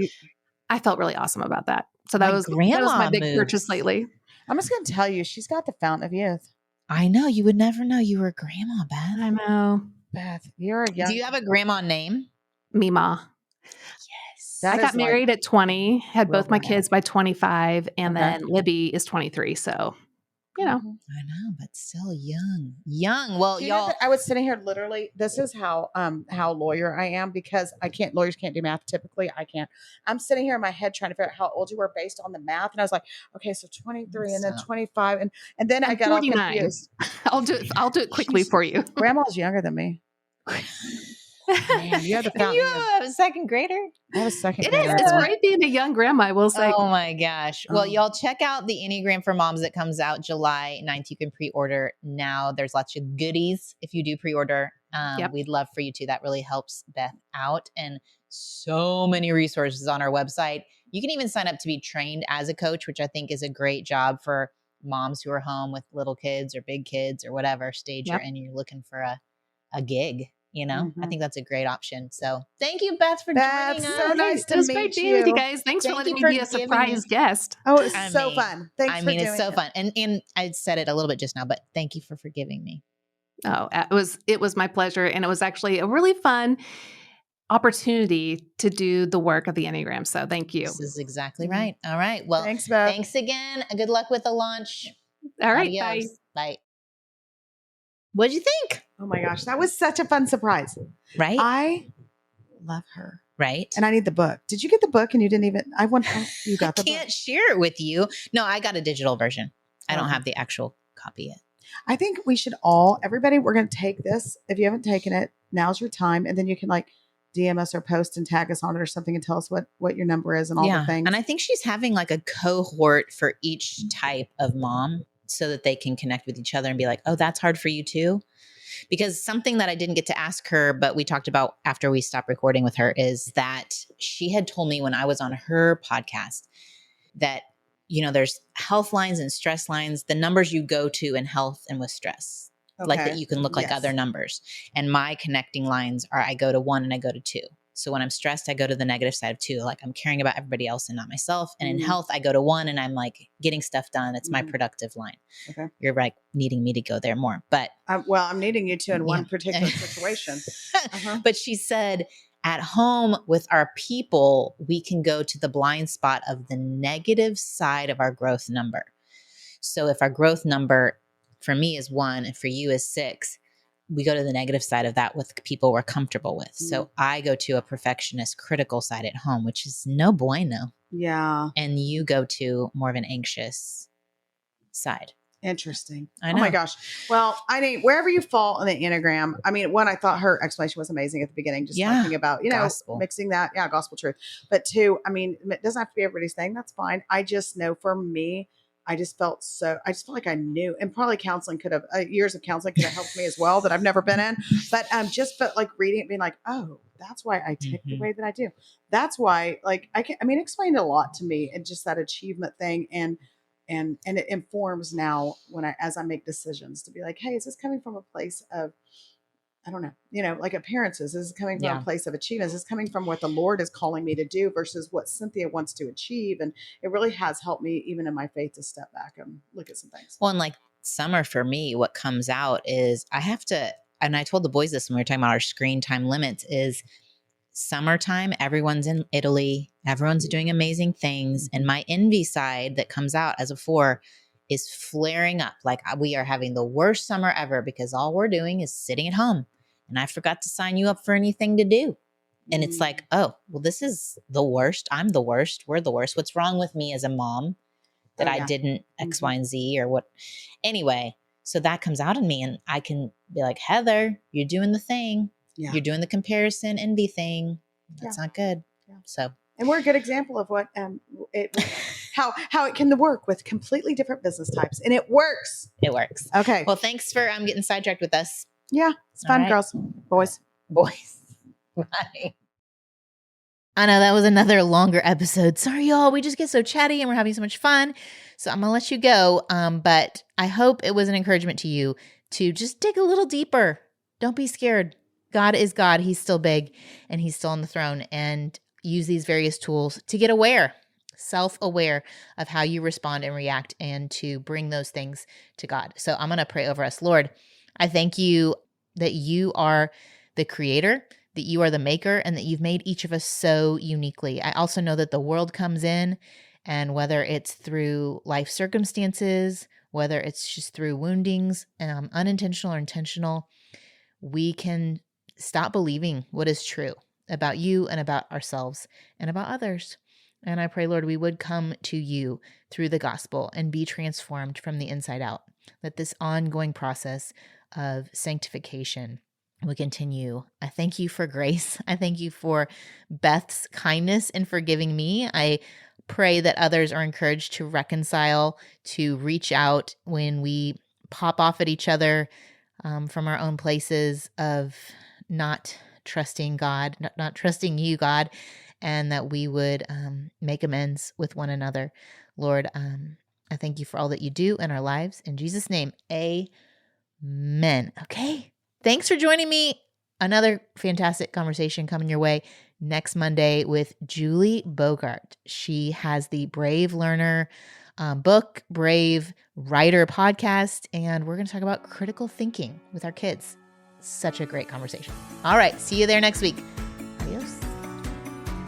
I felt really awesome about that. So that My was my grandma big moves. purchase lately. I'm just going to tell you, she's got the fountain of youth. I know. You would never know you were a grandma, Beth. I know. Beth, you're a young. Do you have a grandma name? Mima. Yes. That I got is like married at 20, had real both my grandma. kids by 25, and Okay. then Libby is 23. So, Mhm. I know, but still young. Young. Well, Do you know y'all. that I was sitting here literally. This is how lawyer I am, because lawyers can't do math typically. I can't. I'm sitting here in my head trying to figure out how old you were based on the math, and I was like, okay, so 23 and then So- 25, and then I I'm got all 49. confused. I'll do it quickly She's- for you. Grandma's younger than me. Man, you have the fountain. You have a second grader? I have a second It grader. is. It's great being a young grandma, I will say. Oh my gosh. Well, Oh. y'all check out the Enneagram for Moms that comes out July 9th. You can pre-order now. There's lots of goodies if you do pre-order. Yep. We'd love for you to. That really helps Beth out. And so many resources on our website. You can even sign up to be trained as a coach, which I think is a great job for moms who are home with little kids or big kids or whatever stage Yep. you're in. You're looking for a gig. I Mhm. think that's a great option. So thank you, Beth, for Beth, joining us. so nice to it was meet great being with you you. guys. Thanks Thank for letting you me be for a giving surprise me- guest. Oh, it's I so mean- fun. Thanks for doing it's so it. fun. And I said it a little bit just now, but thank you for forgiving me. Oh, it was my pleasure. And it was actually a really fun opportunity to do the work of the Enneagram. So thank you. This is exactly right. All right. Well, Thanks, Beth. thanks again. Good luck with the launch. All right. Adios. Bye. Bye. What'd you think? Oh my gosh, that was such a fun surprise. Right? I love her. Right? And I need the book. Did you get the book and you didn't even? You got the can't book. share it with you. No, I got a digital version. I don't Okay. have the actual copy yet. I think we should everybody, we're going to take this. If you haven't taken it, now's your time. And then you can DM us or post and tag us on it or something and tell us what your number is and all the things. And I think she's having a cohort for each type of mom so that they can connect with each other and be like, oh, that's hard for you too. Because something that I didn't get to ask her, but we talked about after we stopped recording with her, is that she had told me when I was on her podcast that, there's health lines and stress lines, the numbers you go to in health and with stress, like that you can look like Yes. other numbers. And my connecting lines are I go to 1 and I go to 2. So when I'm stressed, I go to the negative side of 2. Like I'm caring about everybody else and not myself. And in health, I go to 1 and I'm getting stuff done. It's my productive line. Okay. You're needing me to go there more. But I'm needing you to in one particular situation. Uh-huh. But she said, at home with our people, we can go to the blind spot of the negative side of our growth number. So if our growth number for me is 1 and for you is 6, we go to the negative side of that with people we're comfortable with. So I go to a perfectionist, critical side at home, which is no bueno. Yeah. And you go to more of an anxious side. Interesting. I Oh my know. gosh. Well, wherever you fall on the Enneagram, one, I thought her explanation was amazing at the begining, just talking about, Gospel. mixing that. Yeah. Gospel truth. But 2, it doesn't have to be everybody's thing. That's fine. I just know for me, I just felt like I knew, and probably counseling could have, years of counseling could have helped me as well that I've never been in, but just felt like reading it being like, oh, that's why I tick the way that I do. That's why, it explained a lot to me, and just that achievement thing. And it informs now as I make decisions to be like, hey, is this coming from a place of I don't know, like appearances. This is coming from a place of achievement. This is coming from what the Lord is calling me to do versus what Cynthia wants to achieve. And it really has helped me even in my faith to step back and look at some things. Well, and like summer for me, what comes out is I have to, and I told the boys this when we were talking about our screen time limits, is summertime, everyone's in Italy, everyone's doing amazing things. And my envy side that comes out as a 4 is flaring up. Like we are having the worst summer ever because all we're doing is sitting at home. And I forgot to sign you up for anything to do. And it's like, oh, well, this is the worst. I'm the worst. We're the worst. What's wrong with me as a mom that I didn't X, Y, and Z or what? Anyway, so that comes out in me and I can be like, Heather, you're doing the thing. Yeah. You're doing the comparison envy thing. That's not good. Yeah. So, and we're a good example of what how it can work with completely different business types, and it works. It works. Okay. Well, thanks for getting sidetracked with us. Yeah, it's fun, girls, boys. Bye. I know that was another longer episode. Sorry, y'all. We just get so chatty and we're having so much fun. So I'm gonna let you go. But I hope it was an encouragement to you to just dig a little deeper. Don't be scared. God is God. He's still big and he's still on the throne, and use these various tools to get aware, self-aware of how you respond and react, and to bring those things to God. So I'm going to pray over us. Lord, I thank you that you are the creator, that you are the maker, and that you've made each of us so uniquely. I also know that the world comes in, and whether it's through life circumstances, whether it's just through woundings, unintentional or intentional, we can stop believing what is true about you and about ourselves and about others. And I pray, Lord, we would come to you through the gospel and be transformed from the inside out, that this ongoing process of sanctification will continue. I thank you for grace. I thank you for Beth's kindness in forgiving me. I pray that others are encouraged to reconcile, to reach out when we pop off at each other from our own places of not trusting God, not trusting you, God, and that we would make amends with one another. Lord, I thank you for all that you do in our lives. In Jesus' name, amen. Okay. Thanks for joining me. Another fantastic conversation coming your way next Monday with Julie Bogart. She has the Brave Learner book, Brave Writer podcast, and we're going to talk about critical thinking with our kids. Such a great conversation. All right. See you there next week. Adios.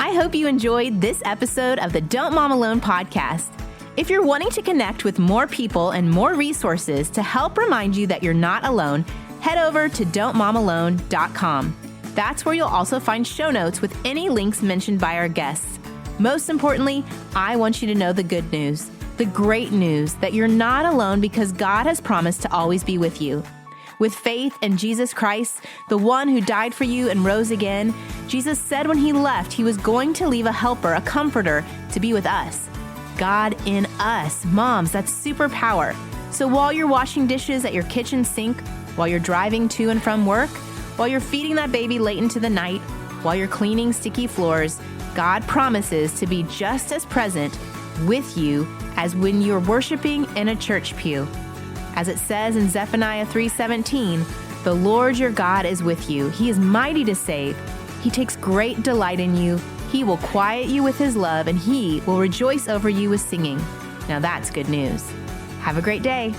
I hope you enjoyed this episode of the Don't Mom Alone podcast. If you're wanting to connect with more people and more resources to help remind you that you're not alone, head over to don'tmomalone.com. That's where you'll also find show notes with any links mentioned by our guests. Most importantly, I want you to know the good news, the great news that you're not alone because God has promised to always be with you. With faith in Jesus Christ, the one who died for you and rose again, Jesus said when he left, he was going to leave a helper, a comforter, to be with us. God in us. Moms, that's superpower. So while you're washing dishes at your kitchen sink, while you're driving to and from work, while you're feeding that baby late into the night, while you're cleaning sticky floors, God promises to be just as present with you as when you're worshiping in a church pew. As it says in Zephaniah 3:17, the Lord your God is with you. He is mighty to save. He takes great delight in you. He will quiet you with his love, and he will rejoice over you with singing. Now that's good news. Have a great day.